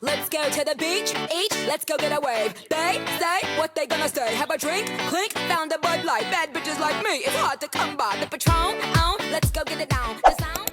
Let's go to the beach, each, let's go get a wave. They say what they gonna say. Have a drink, clink, found a Bud Light. Bad bitches like me, it's hard to come by. The Patron, on, let's go get it down. The sound.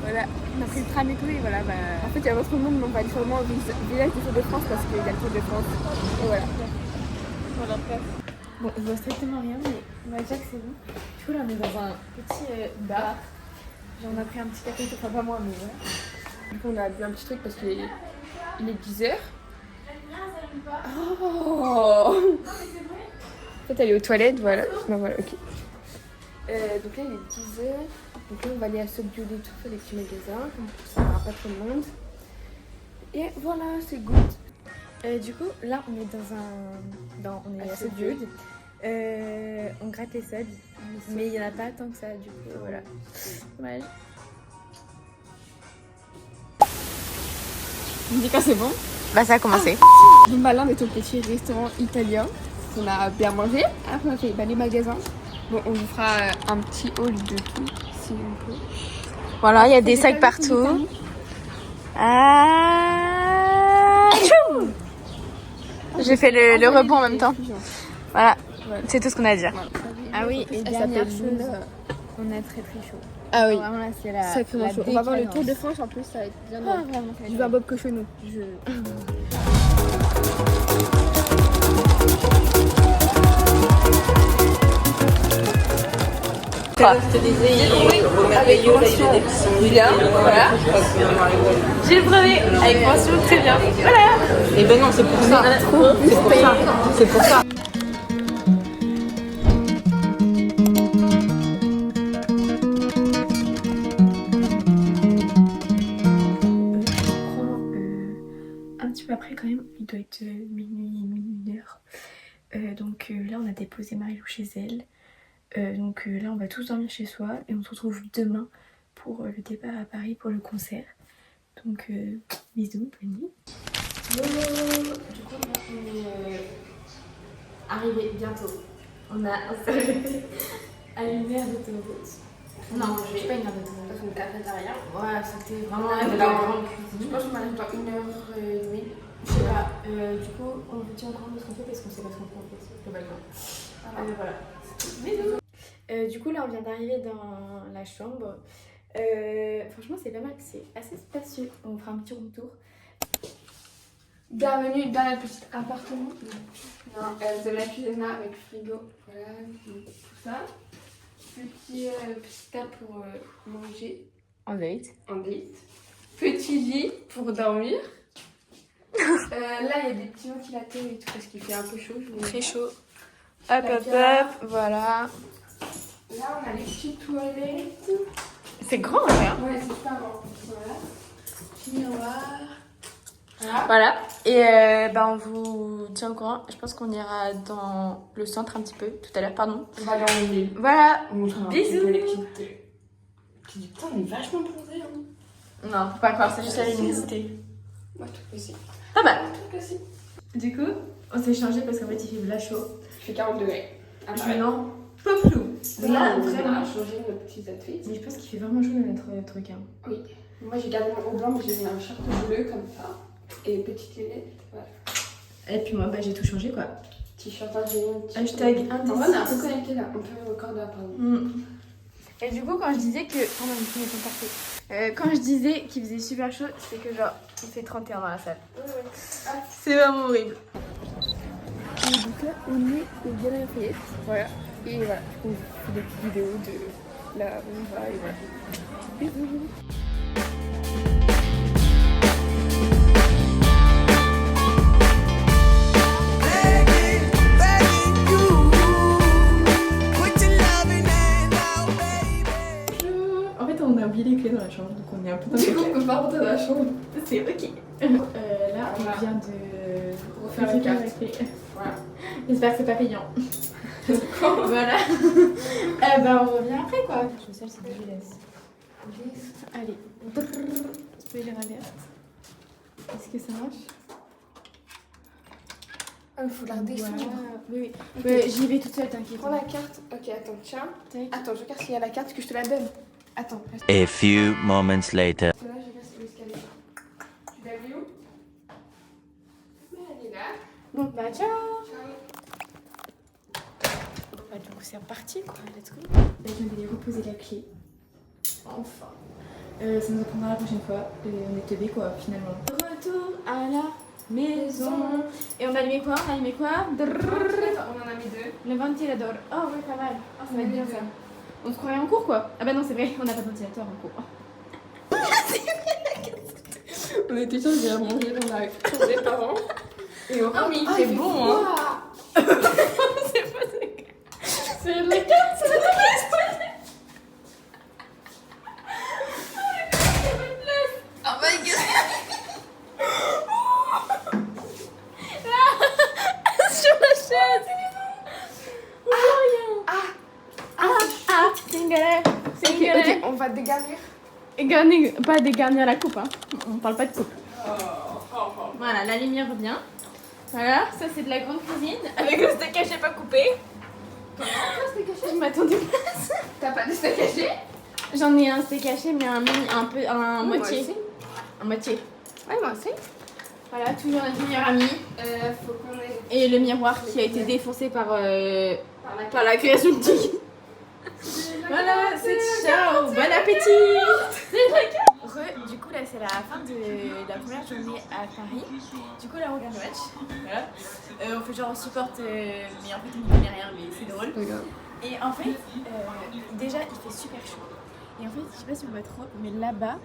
Voilà, on a pris le tram et tout et voilà, bah, en fait il y a votre monde, mais on va aller sûrement au village du Tour de France parce qu'il y a le Tour de France. Et voilà. Voilà. Bon, je vois strictement rien, mais on va dire que c'est bon. Du coup là on est dans un petit bar. On a pris un petit café, enfin pas moi, mais voilà. Du coup on a bu un petit truc parce qu'il est 10h. Oh. En fait elle est aux toilettes, voilà. Ben voilà, ok. Donc là il est 10h. Donc là on va aller à Sobio des tout, les petits magasins, comme ça il n'y aura pas trop de monde. Et voilà, c'est good. Du coup là on est on est à Sobio. On gratte les subs, mais il n'y en a pas tant que ça, du coup voilà. Dommage. On me dit quand c'est bon. Bah ça a commencé. Donc bah là on est au petit restaurant italien. On a bien mangé. Après on a fait les magasins. Bon on vous fera un petit haul de tout si on peut. Voilà, il y a des sacs partout. J'ai fait le rebond en même temps. Voilà, c'est tout ce qu'on a à dire. Ah oui, et dernière chose, on a très très chaud. Ah oui, vraiment là c'est la sacrément chaud. On va voir le Tour de France en plus, ça va être bien. Ah, vraiment. Je veux un Bob Cochonou. Je te disais, il avec mention bien, voilà. J'ai le brevet avec mention très bien, voilà. Et ben non, c'est pour ça. C'est pour ça. Un petit peu après quand même, il doit être minuit, 1h. Donc là on a déposé Marilou chez elle. Donc là on va tous dormir chez soi et on se retrouve demain pour le départ à Paris pour le concert. Donc bisous, bonne nuit. Du coup là on est arrivé bientôt. On s'est arrêté à une aire d'autoroute. Non, j'ai pas une aire d'autoroute. Parce qu'on cafétéria. Ouais, c'était vraiment de la grande cuisine. Je pense qu'on arrive dans 1h30. Je sais pas. Du coup on vous tient au courant de ce qu'on fait parce qu'on sait pas ce qu'on fait en fait globalement. Voilà. Bisous. Du coup là on vient d'arriver dans la chambre. Franchement c'est pas mal, c'est assez spacieux. On fera un petit room tour. Bienvenue dans notre petit appartement. De la cuisine avec frigo. Voilà, tout ça. Petit table pour manger. En date. Petit lit pour dormir. Là il y a des petits ventilateurs et tout parce qu'il fait un peu chaud. Très chaud. Hop, voilà. Là, on a les petites toilettes. C'est grand, hein? Ouais, c'est pas grand. Voilà. Petit miroir. Voilà. Et on vous tient au courant. Je pense qu'on ira dans le centre un petit peu tout à l'heure, pardon. On va dans le lit. Voilà. Bisous. Putain, on est vachement bronzés. Hein. Non, faut pas croire, c'est juste la luminosité. Moi, tout aussi. Pas mal. Du coup, on s'est changé parce qu'en fait, il fait là chaud. Il fait 40 degrés. Non. Pas flou. Là, vraiment, on a changé nos petits outfits. Mais je pense qu'il fait vraiment chaud dans notre truc. Hein. Oui. Moi, j'ai gardé mon haut blanc, mais j'ai mis un short bleu comme ça. Et petite lunette. Voilà. Et puis moi, j'ai tout changé quoi. T-shirt ingénieux. Hashtag indécis. On est un peu connecté là. On peut recorder pardon. Et du coup, quand je disais que. Pardon, les filles sont parties. Quand je disais qu'il faisait super chaud, c'est que genre, il fait 31 dans la salle. C'est vraiment horrible. Et donc là, on est au Galerie Lafayette. Voilà. Et voilà, on fait des petites vidéos de là où on va et voilà. Bisous. En fait, on a oublié les clés dans la chambre, donc on est un peu dans le on peut pas rentrer dans la chambre. C'est ok. Là, on vient de refaire le carte. Voilà. J'espère que c'est pas payant. Voilà. On revient après quoi. Je me sens c'est dégueulasse. Allez, spoiler alerte. Est-ce que ça marche? Ah, il faut la redescendre. Oui, Ok. j'y vais toute seule, t'inquiète. Prends la carte. Ok, attends, tiens. Tac. Attends, je regarde s'il y a la carte que je te la donne. Attends. A few moments later. Là, je regarde si l'escalier. Tu l'as vu où? Mais elle est là. Bon, bah ciao. Ciao. Bah du coup c'est reparti quoi, let's go. Bah, je vais aller reposer la clé. Enfin. Ça nous apprendra la prochaine fois. On est teubés quoi finalement. Retour à la maison. Et on a allumé quoi? On a allumé quoi? Attends, on en a mis 2. Le ventilateur. Oh ouais pas mal. Oh, ça va être bien ça. On se croirait en cours quoi. Ah bah non c'est vrai, on n'a pas de ventilateur en cours. On était sûr de manger dans la cour des parents. Et on mais il fait bon hein. C'est la carte, c'est la carte. Oh my god. Sur la chaise. Oh rien. C'est une galère. C'est une galère. Ok, on va dégarnir. Garnir, pas dégarnir la coupe, hein. On parle pas de coupe. Voilà, la lumière revient. Voilà, ça c'est de la grande cuisine avec le steak haché pas coupé. Je m'attendais pas. T'as pas de steak haché? J'en ai un steak haché mais un moitié. Moi aussi. Un moitié. Ouais, moi aussi. Voilà, toujours notre meilleure amie. Faut qu'on ait. Et le miroir qui a été défoncé par la création de Tig. Voilà, c'est ciao, bon appétit. Du coup là c'est la fin de la première journée à Paris. Du coup là on regarde le match. Voilà. On fait genre on supporte mais en fait on ne connaît rien mais c'est drôle. Et en fait déjà il fait super chaud. Et en fait je sais pas si on voit trop mais là-bas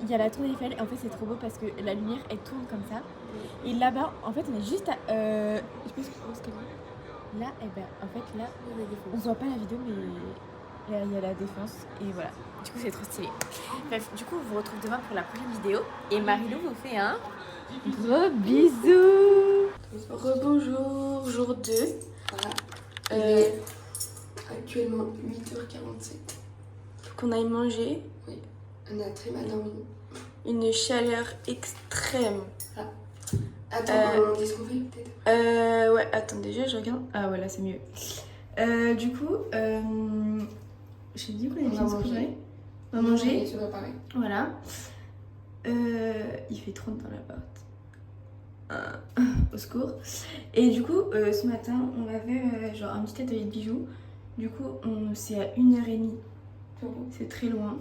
il y a la tour Eiffel et en fait c'est trop beau parce que la lumière elle tourne comme ça. Et là-bas en fait on est juste à je sais pas ce qu'elle est. Là et ben en fait là on voit pas la vidéo mais là il y a la défense et voilà. Du coup c'est trop stylé. Bref, du coup on vous retrouve demain pour la prochaine vidéo et Marilou vous fait un gros bisou. Rebonjour, jour 2. Voilà. Il est actuellement 8h47. Faut qu'on aille manger. Oui, on a très mal dormi. Une chaleur extrême. Attends, on dit ce qu'on fait peut-être. Ouais, attends déjà je regarde. Ah ouais là c'est mieux. Du coup, j'ai dit qu'on avait fini ce qu'on avait. On va manger. Et se préparer. Voilà. Il fait 30 dans l'appart. Au secours. Et du coup, ce matin, on avait genre un petit atelier de bijoux. Du coup, c'est à 1h30. C'est très loin.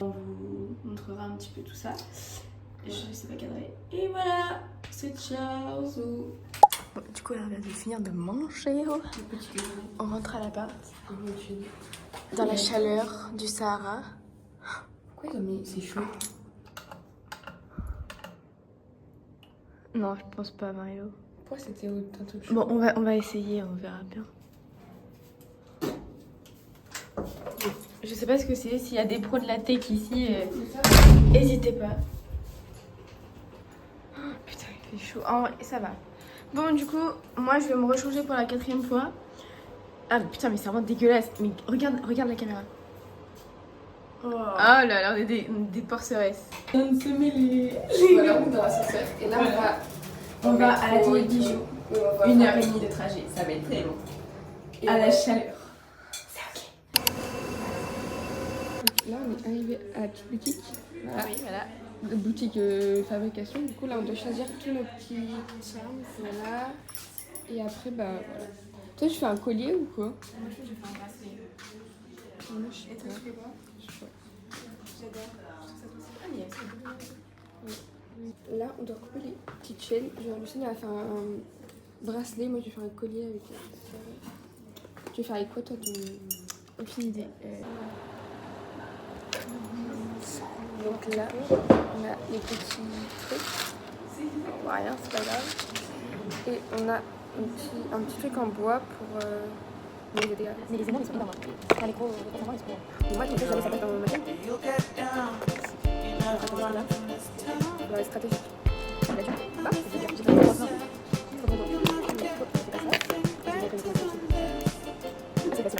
On vous montrera un petit peu tout ça. Je sais pas cadrer. Et voilà. C'est ciao. Bon, du coup, là, on vient de finir de manger. On rentre à l'appart. Dans la chaleur du Sahara. Pourquoi ils ont mis. C'est chaud. Non, je pense pas, Marilo. Pourquoi c'était un truc chaud? Bon, on va essayer, on verra bien. Je sais pas ce que c'est, s'il y a des pros de la tech ici, n'hésitez pas. Oh, putain, il fait chaud. En vrai, ça va. Bon, du coup, moi je vais me rechanger pour la 4e fois. Ah putain, mais c'est vraiment dégueulasse. Mais regarde la caméra. Oh là là, on est des porceresses. On se mêler. Voilà, on est dans l'ascenseur. Et là, On va à l'atelier de bijoux. 1h30 de trajet. Ça va être très long. À la chaleur. Là, on est arrivé à la petite boutique. Voilà. Oui, voilà. De boutique fabrication. Du coup, là, on doit choisir tous nos petits charmes. Voilà. Et après, bah voilà. Toi, tu fais un collier ou quoi? Moi, je fais un bracelet. Moi, je sais Et toi, pas. tu fais quoi? J'adore. Je trouve ça trop stylé. Ah, mais il y a aussi le Là, on doit couper les petites chaînes. Genre, Lucine elle a fait un bracelet. Moi, je vais faire un collier avec la... Tu veux faire avec quoi, toi, ton... aucune idée. Donc là, on a les petits trucs. Bon, rien, c'est pas grave. Et on a un petit truc en bois pour les aider à... Mais les énormes, ils sont énormes. Enfin, les gros, ils sont énormes. Moi, je vais ça passe dans mon magasin. Voilà. Voilà, stratégique. Bah, c'est bien. J'ai pas de c'est facile.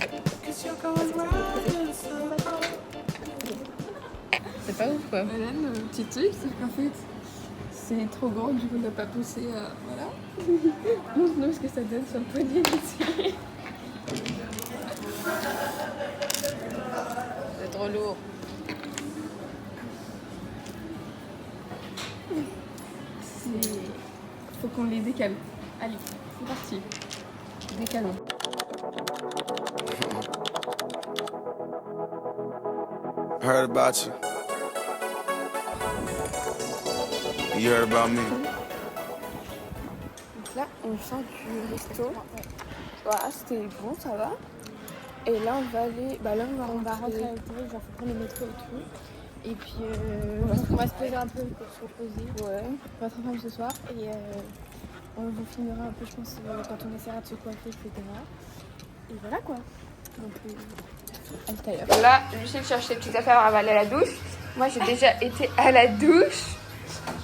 C'est pas ouf quoi. Voilà nos petits trucs, c'est qu'en fait c'est trop grand, du coup on n'a pas poussé à. Voilà. Montre-nous ce que ça donne sur le poignet ici. C'est trop lourd. Faut qu'on les décale. Allez, c'est parti. Décalons. Heard about you. You heard about me. Donc là, on sort du resto. Voilà, c'était bon, ça va. Et là, on va aller. Bah là, on va rentrer à l'hôtel, genre faut prendre le métro et tout. Et puis, on va se poser un peu pour se reposer. Ouais. On va être ensemble ce soir. Et on vous filmera un peu, je pense, quand on essaiera de se coiffer, etc. Et voilà quoi. Donc, à tout à l'heure. Là, Lucille cherche ses petites affaires avant d'aller à la douche. Moi, j'ai déjà été à la douche.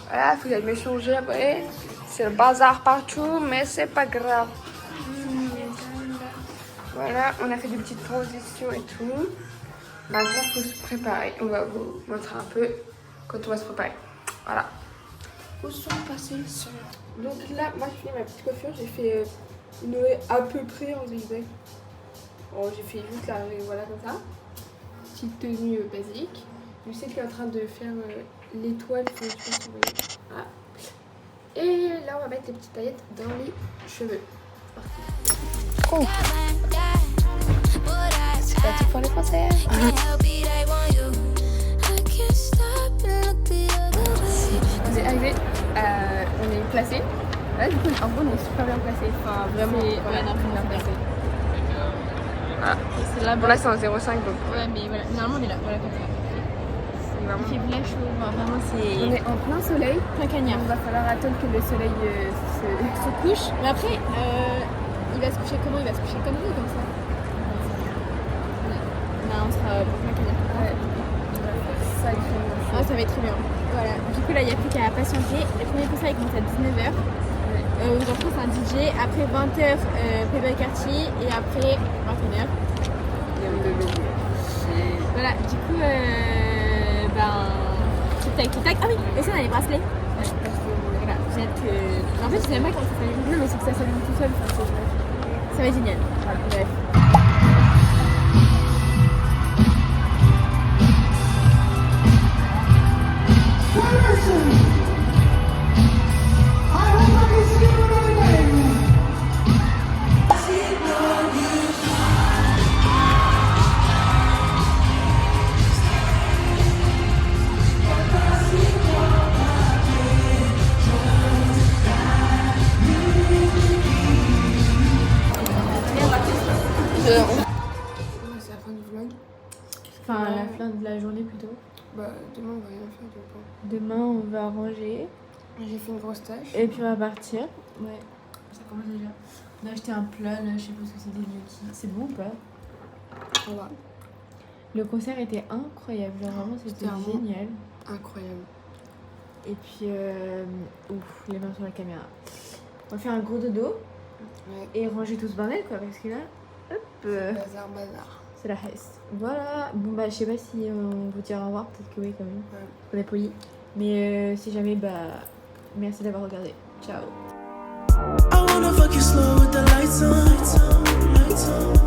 Voilà, il faut que j'aille me changer après. C'est le bazar partout, mais c'est pas grave. Voilà, on a fait des petites positions et tout. Maintenant, il faut se préparer. On va vous montrer un peu quand on va se préparer. Voilà. Où sont passés sur... Donc là, moi, j'ai fait ma petite coiffure. J'ai fait une à peu près en zigzag. Bon, j'ai fait juste la... Voilà, comme ça. Petite tenue basique. Lucille qui est en train de faire l'étoile. Voilà. Et là, on va mettre les petites paillettes dans les cheveux. Oh. C'est parti pour les Français. On est arrivé, on est placé. Là, du coup, en gros, on est super bien placé. Enfin, vraiment, bien placé. Voilà. Bon, là, c'est en 0,5 donc. Ouais, mais voilà, normalement on est là, voilà comme ça. Vraiment... Il fait bien chaud, enfin, vraiment c'est. On est en plein soleil. Plein cagnard. Il va falloir attendre que le soleil Se couche, mais après, il va se coucher comment? Il va se coucher comme nous, comme ça. Non, on sera plein cagnard. Ouais. Ça, Ah, ça va être très bien. Voilà, du coup là il n'y a plus qu'à patienter. Le premier concert il commence à 19h. Aujourd'hui c'est un DJ, après 20h Playboy Cartier et après 21h. Voilà, du coup tic tac. Ah oui, et ça on a les bracelets. Voilà, j'ai hâte que. En fait je sais même pas comment ça s'allume. Non mais c'est que ça s'allume tout seul. Enfin, ça va être génial. Voilà, bref. C'est la fin du vlog. Enfin, à la fin de la journée plutôt. Bah, demain on va rien faire du coup. Demain, on va ranger. J'ai fait une grosse tâche. Et puis, on va partir. Ouais, ça commence déjà. On a acheté un plat, là, je sais pas ce que c'est, des gnocchis. C'est bon ou pas? Voilà. Le concert était incroyable. Genre, vraiment, c'était C'était génial. Incroyable. Et puis, ouf, les mains sur la caméra. On va faire un gros dodo. Ouais. Et ranger tout ce bordel, quoi. Parce que là, hop, Bazar. c'est la hesse. Voilà. Bon, bah, je sais pas si on vous dira au revoir. Peut-être que oui, quand même. Ouais. On est poli. Mais si jamais, bah, merci d'avoir regardé. Ciao. I wanna fuck you slow with the lights on.